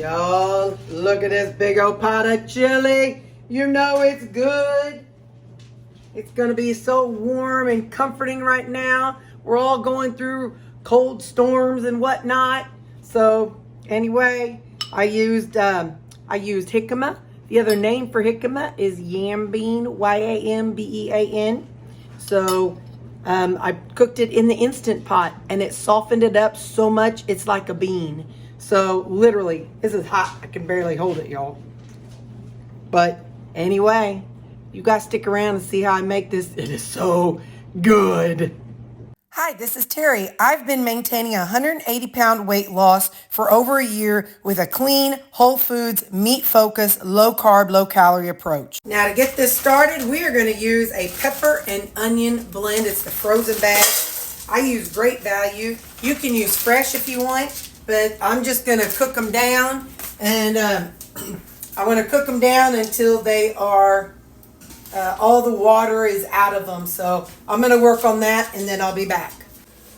Y'all, look at this big old pot of chili. You know it's good. It's gonna be so warm and comforting right now. We're all going through cold storms and whatnot. So anyway, I used jicama. The other name for jicama is yam bean, Y-A-M-B-E-A-N. So I cooked it in the Instant Pot and it softened it up so much it's like a bean. So literally, this is hot. I can barely hold it, y'all. But anyway, you guys stick around and see how I make this. It is so good. Hi, this is Terry. I've been maintaining a 180-pound weight loss for over a year with a clean, whole foods, meat-focused, low-carb, low-calorie approach. Now to get this started, we are going to use a pepper and onion blend. It's the frozen bag. I use Great Value. You can use fresh if you want, but I'm just going to cook them down. And I want to cook them down until they are... all the water is out of them. So I'm going to work on that and then I'll be back.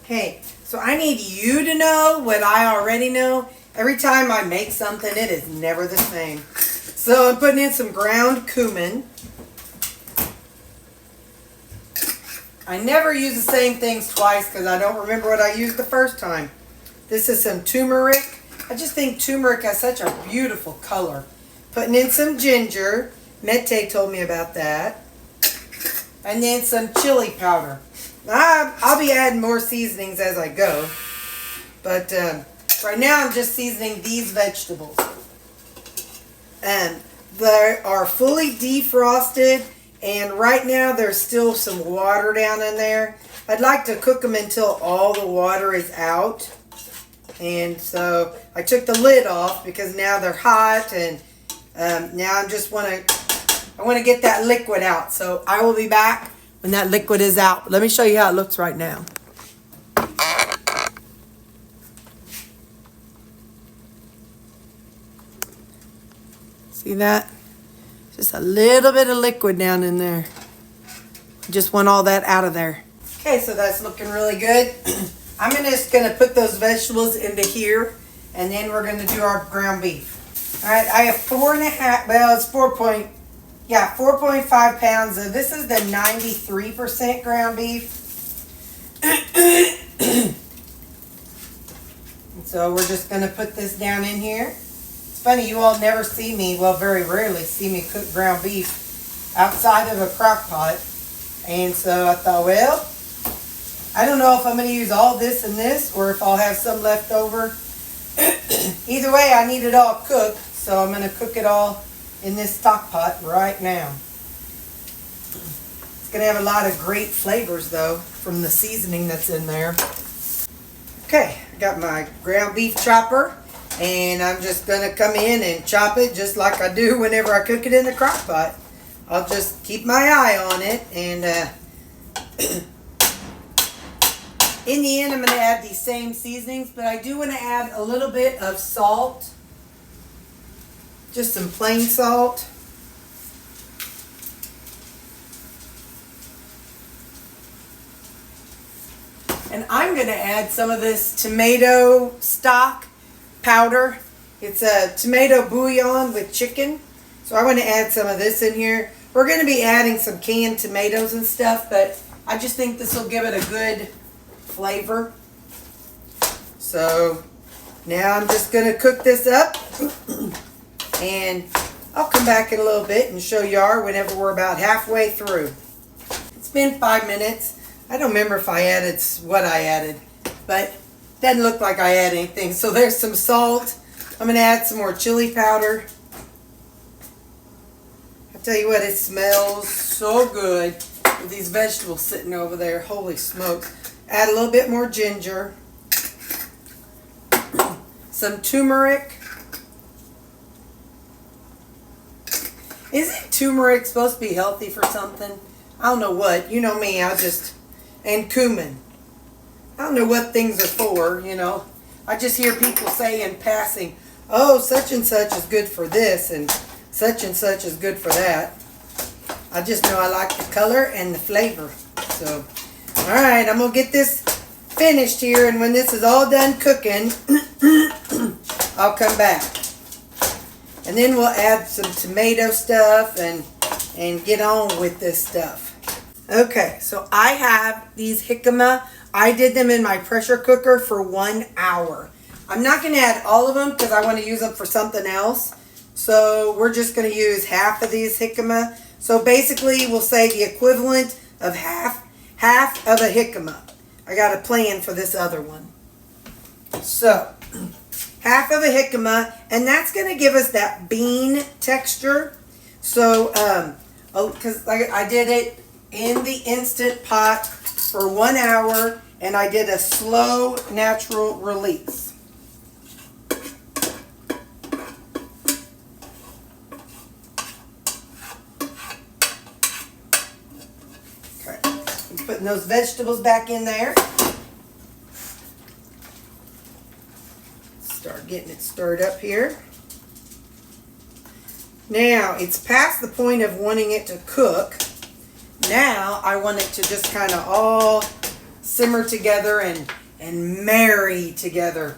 Okay, so I need you to know what I already know. Every time I make something, it is never the same. So I'm putting in some ground cumin. I never use the same things twice because I don't remember what I used the first time. This is some turmeric. I just think turmeric has such a beautiful color. Putting in some ginger. Mette told me about that. And then some chili powder. I'll be adding more seasonings as I go. But right now I'm just seasoning these vegetables. And they are fully defrosted. And right now there's still some water down in there. I'd like to cook them until all the water is out. And so I took the lid off because now they're hot. And now I want to get that liquid out. So I will be back when that liquid is out. Let me show you how it looks right now. See that? Just a little bit of liquid down in there. Just want all that out of there. Okay, so that's looking really good. I'm just going to put those vegetables into here. And then we're going to do our ground beef. All right, I have 4.5, well, it's 4.5 pounds of, this is the 93% ground beef. And so we're just going to put this down in here. It's funny, you all never see me, well, very rarely see me cook ground beef outside of a crock pot. And so I thought, well, I don't know if I'm going to use all this and this or if I'll have some left over. Either way, I need it all cooked. So I'm going to cook it all in this stock pot right now. It's going to have a lot of great flavors though from the seasoning that's in there. Okay, I got my ground beef chopper and I'm just going to come in and chop it just like I do whenever I cook it in the crock pot. I'll just keep my eye on it and in the end I'm going to add these same seasonings, but I do want to add a little bit of salt. Just some plain salt. And I'm going to add some of this tomato stock powder. It's a tomato bouillon with chicken. So I want to add some of this in here. We're going to be adding some canned tomatoes and stuff, but I just think this will give it a good flavor. So now I'm just going to cook this up. And I'll come back in a little bit and show y'all whenever we're about halfway through. It's been 5 minutes. I don't remember if I added what I added, but it doesn't look like I added anything. So there's some salt. I'm going to add some more chili powder. I'll tell you what, it smells so good with these vegetables sitting over there. Holy smokes. Add a little bit more ginger. Some turmeric. Isn't turmeric supposed to be healthy for something? I don't know what. You know me, and cumin. I don't know what things are for, you know. I just hear people say in passing, oh, such and such is good for this, and such is good for that. I just know I like the color and the flavor. So, alright, I'm going to get this finished here, and when this is all done cooking, I'll come back. And then we'll add some tomato stuff and get on with this stuff. Okay, so I have these jicama. I did them in my pressure cooker for 1 hour. I'm not going to add all of them because I want to use them for something else. So we're just going to use half of these jicama. So basically we'll say the equivalent of half of a jicama. I got a plan for this other one. So half of a jicama, and that's going to give us that bean texture. So because I did it in the Instant Pot for 1 hour, and I did a slow natural release. Okay, I'm putting those vegetables back in there. Start getting it stirred up here. Now it's past the point of wanting it to cook. Now I want it to just kind of all simmer together and marry together.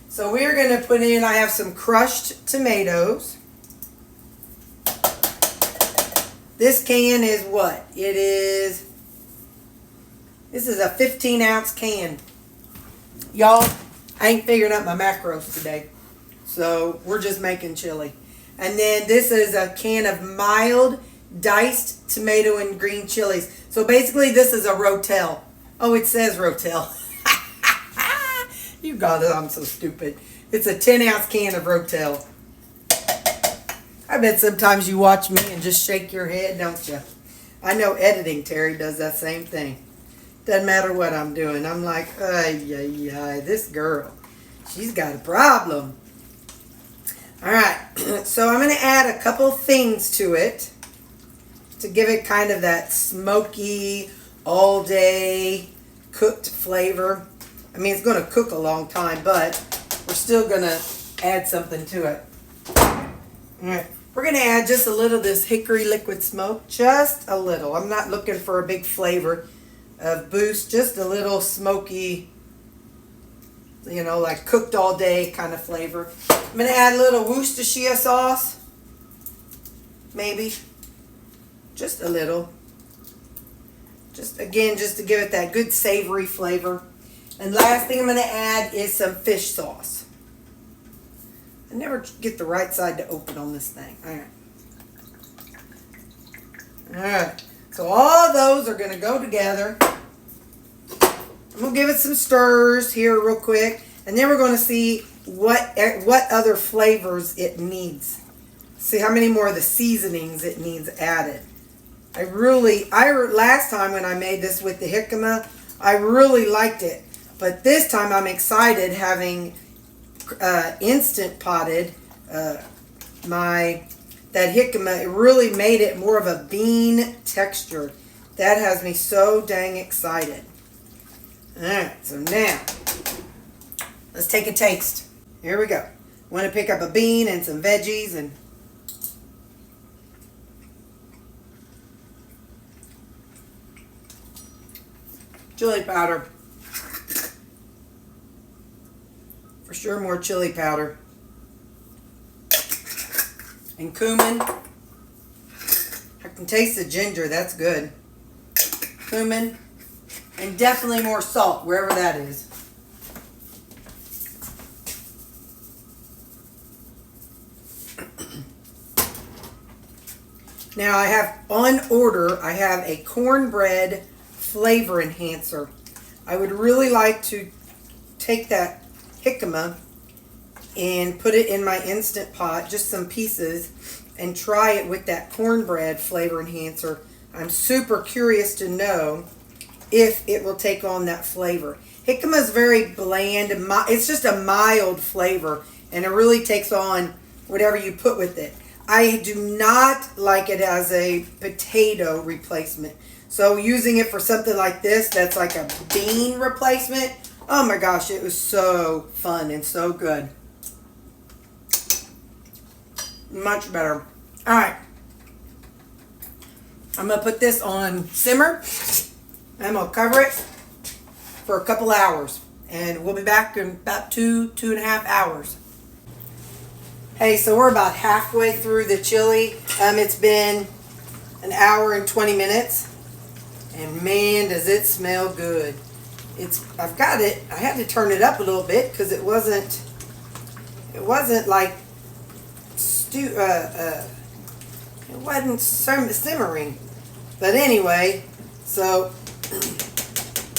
So we're going to put in, I have some crushed tomatoes. This can is what? This is a 15-ounce can. Y'all, I ain't figuring out my macros today. So we're just making chili. And then this is a can of mild diced tomato and green chilies. So basically this is a Rotel. Oh, it says Rotel. You got it. I'm so stupid. It's a 10-ounce can of Rotel. I bet sometimes you watch me and just shake your head, don't you? I know editing, Terry does that same thing. Doesn't matter what I'm doing. I'm like, this girl, she's got a problem. All right, so I'm going to add a couple things to it to give it kind of that smoky, all-day cooked flavor. I mean, it's going to cook a long time, but we're still going to add something to it. All right, we're going to add just a little of this hickory liquid smoke, just a little. I'm not looking for a big flavor of boost, just a little smoky, you know, like cooked all day kind of flavor. I'm going to add a little Worcestershire sauce, maybe. Just a little. Just to give it that good savory flavor. And last thing I'm going to add is some fish sauce. I never get the right side to open on this thing. All right. All right. So all those are going to go together. I'm going to give it some stirs here real quick. And then we're going to see what other flavors it needs. See how many more of the seasonings it needs added. Last time when I made this with the jicama, I really liked it. But this time I'm excited having Instant Potted that jicama. It really made it more of a bean texture. That has me so dang excited. Alright, so now let's take a taste. Here we go. Want to pick up a bean and some veggies and chili powder. For sure more chili powder. And cumin. I can taste the ginger, that's good. Cumin. And definitely more salt, wherever that is. Now I have on order, I have a cornbread flavor enhancer. I would really like to take that jicama and put it in my Instant Pot, just some pieces, and try it with that cornbread flavor enhancer. I'm super curious to know if it will take on that flavor. Jicama is very bland. It's just a mild flavor, and it really takes on whatever you put with it. I do not like it as a potato replacement. So using it for something like this, that's like a bean replacement, oh my gosh, it was so fun and so good. Much better. All right. I'm going to put this on simmer. I'm going to cover it for a couple hours. And we'll be back in about 2.5 hours. Hey, so we're about halfway through the chili. It's been an hour and 20 minutes. And man, does it smell good. I've got it. I had to turn it up a little bit because it wasn't like it wasn't simmering. But anyway, so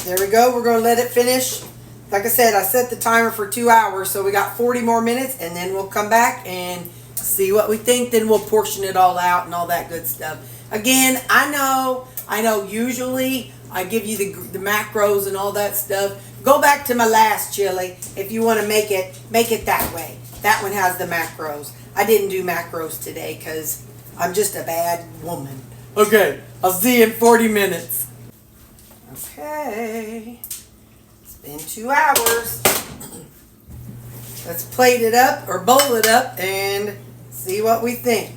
there we go. We're going to let it finish. Like I said, I set the timer for 2 hours, so we got 40 more minutes, and then we'll come back and see what we think. Then we'll portion it all out and all that good stuff. Again, I know, usually I give you the macros and all that stuff. Go back to my last chili if you want to make it that way. That one has the macros. I didn't do macros today because I'm just a bad woman. Okay, I'll see you in 40 minutes. Okay. In 2 hours. Let's plate it up or bowl it up and see what we think.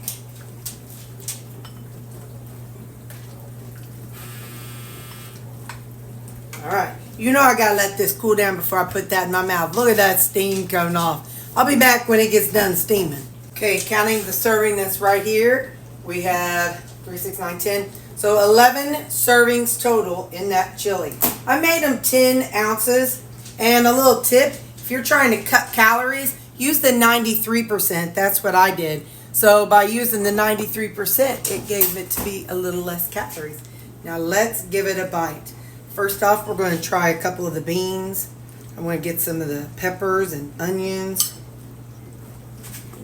Alright, you know I gotta let this cool down before I put that in my mouth. Look at that steam coming off. I'll be back when it gets done steaming. Okay, counting the serving that's right here, we have 3, 6, 9, 10. So 11 servings total in that chili. I made them 10 ounces. And a little tip, if you're trying to cut calories, use the 93%. That's what I did. So by using the 93%, it gave it to be a little less calories. Now let's give it a bite. First off, we're going to try a couple of the beans. I'm going to get some of the peppers and onions.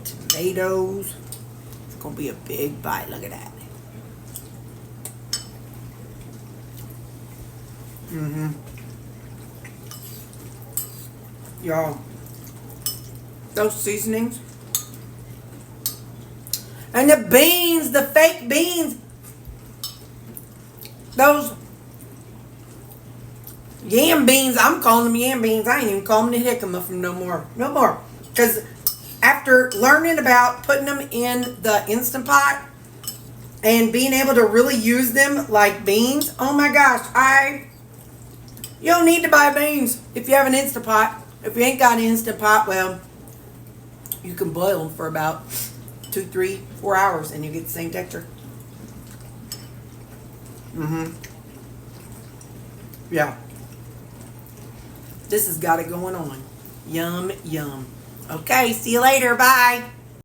Tomatoes. It's going to be a big bite. Look at that. Y'all, those seasonings and the beans, the fake beans, those yam beans, I'm calling them yam beans. I ain't even calling them the jicama from no more. Because after learning about putting them in the Instant Pot and being able to really use them like beans, oh my gosh, you don't need to buy beans if you have an Instant Pot. If you ain't got an Instant Pot, well, you can boil them for about 2, 3, 4 hours and you get the same texture. Yeah. This has got it going on. Yum, yum. Okay, see you later. Bye.